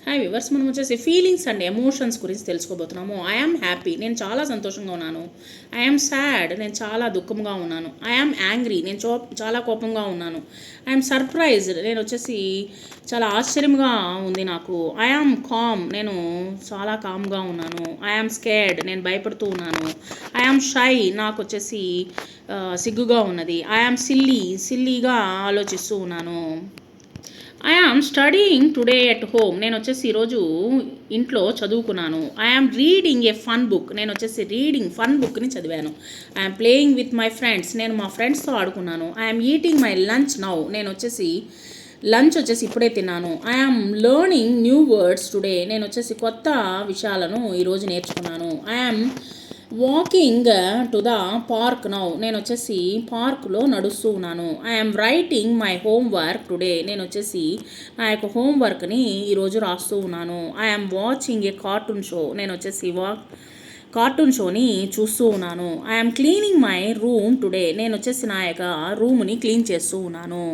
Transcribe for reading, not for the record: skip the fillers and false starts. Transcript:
Hi viewers, మనం వచ్చేసి feelings and emotions గురించి తెలుసుకోబోతున్నాము. ఐఆమ్ హ్యాపీ, నేను చాలా సంతోషంగా ఉన్నాను. ఐఆమ్ సాడ్, నేను చాలా దుఃఖంగా ఉన్నాను. ఐఆమ్ యాంగ్రీ, నేను చాలా కోపంగా ఉన్నాను. ఐఆమ్ సర్ప్రైజ్డ్, నేను వచ్చేసి చాలా ఆశ్చర్యంగా ఉంది నాకు. ఐఆమ్ కామ్, నేను చాలా కామ్గా ఉన్నాను. ఐఆమ్ స్కేర్డ్, నేను భయపడుతూ ఉన్నాను. ఐఆమ్ షై, నాకు వచ్చేసి సిగ్గుగా ఉన్నది. ఐఆమ్ సిల్లీగా ఆలోచిస్తూ ఉన్నాను. I am studying today at home, నేను వచ్చేసి ఈరోజు ఇంట్లో చదువుకున్నాను. I am reading a fun book, నేను వచ్చేసి ఫన్ బుక్ని చదివాను. I am playing with my friends, నేను మా ఫ్రెండ్స్తో ఆడుకున్నాను. I am eating my lunch now, నేను వచ్చేసి లంచ్ ఇప్పుడే తిన్నాను. I am learning new words today, నేను వచ్చేసి కొత్త విషయాలను ఈరోజు నేర్చుకున్నాను. I am walking to the park now, నేను వచ్చేసి పార్క్లో నడుస్తూ ఉన్నాను. I am writing my homework today, నేను వచ్చేసి నా యొక్క హోంవర్క్ని ఈరోజు రాస్తూ ఉన్నాను. I'm watching a cartoon show, నేను వచ్చేసి కార్టూన్ షోని చూస్తూ ఉన్నాను. I'm cleaning my room today, నేను వచ్చేసి నా యొక్క రూమ్ని క్లీన్ చేస్తూ ఉన్నాను.